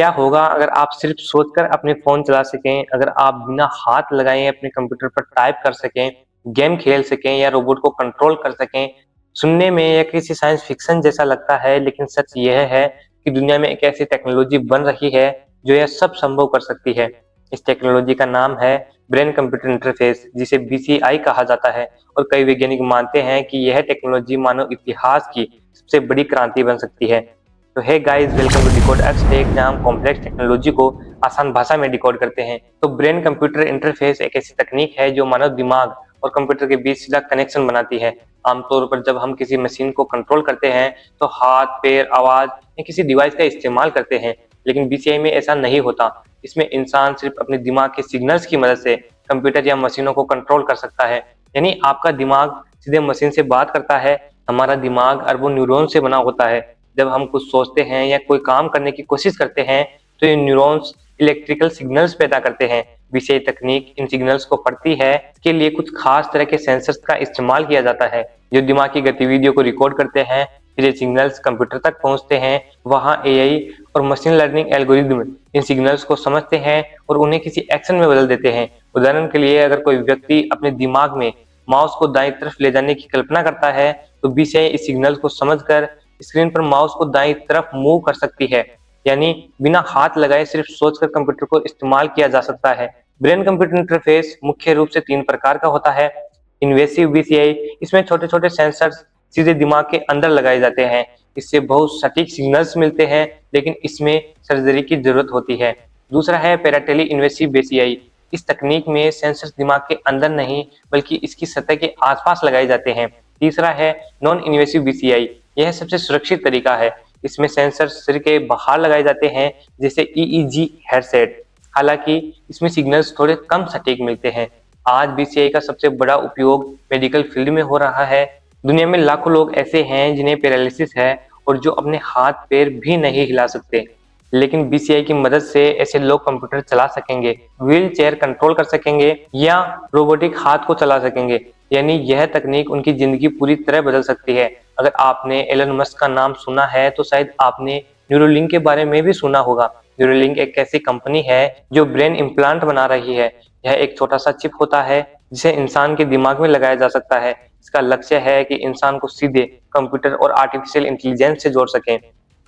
क्या होगा अगर आप सिर्फ सोचकर अपने फोन चला सकें, अगर आप बिना हाथ लगाए अपने कंप्यूटर पर टाइप कर सकें, गेम खेल सकें या रोबोट को कंट्रोल कर सकें। सुनने में या किसी साइंस फिक्शन जैसा लगता है, लेकिन सच यह है कि दुनिया में एक ऐसी टेक्नोलॉजी बन रही है जो यह सब संभव कर सकती है। इस टेक्नोलॉजी का नाम है ब्रेन कंप्यूटर इंटरफेस, जिसे बीसीआई कहा जाता है। और कई वैज्ञानिक मानते हैं कि यह टेक्नोलॉजी मानव इतिहास की सबसे बड़ी क्रांति बन सकती है। तो hey guys, welcome to decode X tech, जहां हम कॉम्प्लेक्स टेक्नोलॉजी को आसान भाषा में डिकोड करते हैं। तो ब्रेन कंप्यूटर इंटरफेस एक ऐसी तकनीक है जो मानव दिमाग और कंप्यूटर के बीच सीधा कनेक्शन बनाती है। आमतौर पर जब हम किसी मशीन को कंट्रोल करते हैं तो हाथ, पैर, आवाज या किसी डिवाइस का इस्तेमाल करते हैं, लेकिन बीसीआई में ऐसा नहीं होता। इसमें इंसान सिर्फ अपने दिमाग के सिग्नल्स की मदद से कंप्यूटर या मशीनों को कंट्रोल कर सकता है। यानी आपका दिमाग सीधे मशीन से बात करता है। हमारा दिमाग अरबों न्यूरॉन से बना होता है। जब हम कुछ सोचते हैं या कोई काम करने की कोशिश करते हैं तो ये न्यूरॉन्स इलेक्ट्रिकल सिग्नल्स पैदा करते हैं। विषय तकनीक इन सिग्नल्स को पढ़ती है। इसके लिए कुछ खास तरह के सेंसर्स का इस्तेमाल किया जाता है जो दिमाग की गतिविधियों को रिकॉर्ड करते हैं। फिर ये सिग्नल्स कंप्यूटर तक पहुंचते हैं। वहां एआई और मशीन लर्निंग एल्गोरिदम इन सिग्नल्स को समझते हैं और उन्हें किसी एक्शन में बदल देते हैं। उदाहरण के लिए, अगर कोई व्यक्ति अपने दिमाग में माउस को दाईं तरफ ले जाने की कल्पना करता है तो बीसीआई इस सिग्नल्स को समझकर स्क्रीन पर माउस को दाईं तरफ मूव कर सकती है। यानी बिना हाथ लगाए सिर्फ सोचकर कंप्यूटर को इस्तेमाल किया जा सकता है। ब्रेन कंप्यूटर इंटरफेस मुख्य रूप से 3 प्रकार का होता है। इन्वेसिव बीसीआई, इसमें छोटे छोटे सेंसर्स सीधे दिमाग के अंदर लगाए जाते हैं। इससे बहुत सटीक सिग्नल्स मिलते हैं, लेकिन इसमें सर्जरी की जरूरत होती है। दूसरा है पैराटेली इन्वेसिव बीसीआई। इस तकनीक में सेंसर्स दिमाग के अंदर नहीं बल्कि इसकी सतह के आसपास लगाए जाते हैं। तीसरा है नॉन इन्वेसिव बीसीआई। यह सबसे सुरक्षित तरीका है। इसमें सेंसर सिर के बाहर लगाए जाते हैं, जैसे ईईजी हेडसेट। हालांकि इसमें सिग्नल्स थोड़े कम सटीक मिलते हैं। आज बीसीआई का सबसे बड़ा उपयोग मेडिकल फील्ड में हो रहा है। दुनिया में लाखों लोग ऐसे हैं जिन्हें पैरालिसिस है और जो अपने हाथ पैर भी नहीं हिला सकते, लेकिन बीसीआई की मदद से ऐसे लोग कंप्यूटर चला सकेंगे, व्हील चेयर कंट्रोल कर सकेंगे या रोबोटिक हाथ को चला सकेंगे। यानी यह तकनीक उनकी जिंदगी पूरी तरह बदल सकती है। अगर आपने एलन मस्क का नाम सुना है तो शायद आपने न्यूरोलिंक के बारे में भी सुना होगा। न्यूरोलिंक एक ऐसी कंपनी है जो ब्रेन इम्प्लांट बना रही है। यह एक छोटा सा चिप होता है जिसे इंसान के दिमाग में लगाया जा सकता है। इसका लक्ष्य है कि इंसान को सीधे कंप्यूटर और आर्टिफिशियल इंटेलिजेंस से जोड़ सकें।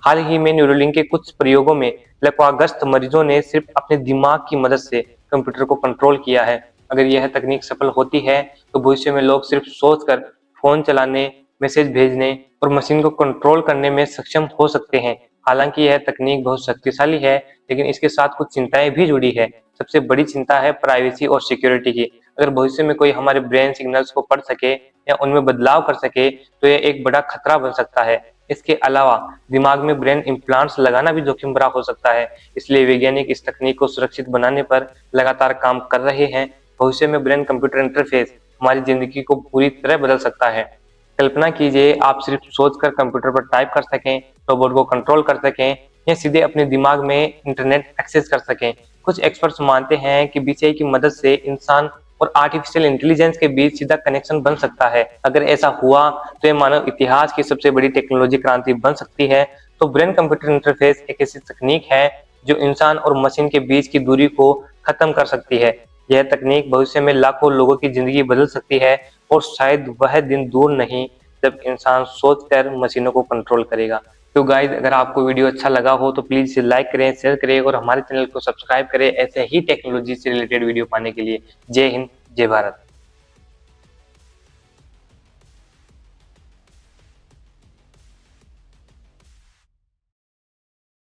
हाल ही में न्यूरोलिंक के कुछ प्रयोगों में लकवाग्रस्त मरीजों ने सिर्फ अपने दिमाग की मदद से कंप्यूटर को कंट्रोल किया है। अगर यह तकनीक सफल होती है तो भविष्य में लोग सिर्फ सोचकर फोन चलाने, मैसेज भेजने और मशीन को कंट्रोल करने में सक्षम हो सकते हैं। हालांकि यह तकनीक बहुत शक्तिशाली है, लेकिन इसके साथ कुछ चिंताएं भी जुड़ी है। सबसे बड़ी चिंता है प्राइवेसी और सिक्योरिटी की। अगर भविष्य में कोई हमारे ब्रेन सिग्नल्स को पढ़ सके या उनमें बदलाव कर सके तो यह एक बड़ा खतरा बन सकता है। इसके अलावा दिमाग में ब्रेन इम्प्लांट्स लगाना भी जोखिम भरा हो सकता है। इसलिए वैज्ञानिक इस तकनीक को सुरक्षित बनाने पर लगातार काम कर रहे हैं। भविष्य में ब्रेन कंप्यूटर इंटरफेस हमारी जिंदगी को पूरी तरह बदल सकता है। कल्पना कीजिए, आप सिर्फ सोचकर कंप्यूटर पर टाइप कर सकें, रोबोट को कंट्रोल कर सकें या सीधे अपने दिमाग में इंटरनेट एक्सेस कर सकें। कुछ एक्सपर्ट्स मानते हैं कि बीसीआई की मदद से इंसान और आर्टिफिशियल इंटेलिजेंस के बीच सीधा कनेक्शन बन सकता है। अगर ऐसा हुआ तो यह मानव इतिहास की सबसे बड़ी टेक्नोलॉजी क्रांति बन सकती है। तो ब्रेन कंप्यूटर इंटरफेस एक ऐसी तकनीक है जो इंसान और मशीन के बीच की दूरी को खत्म कर सकती है। यह तकनीक भविष्य में लाखों लोगों की जिंदगी बदल सकती है और शायद वह दिन दूर नहीं जब इंसान सोचकर मशीनों को कंट्रोल करेगा। तो गाइज, अगर आपको वीडियो अच्छा लगा हो तो प्लीज इसे लाइक करें, शेयर करें और हमारे चैनल को सब्सक्राइब करें ऐसे ही टेक्नोलॉजी से रिलेटेड वीडियो पाने के लिए। जय हिंद, जय भारत।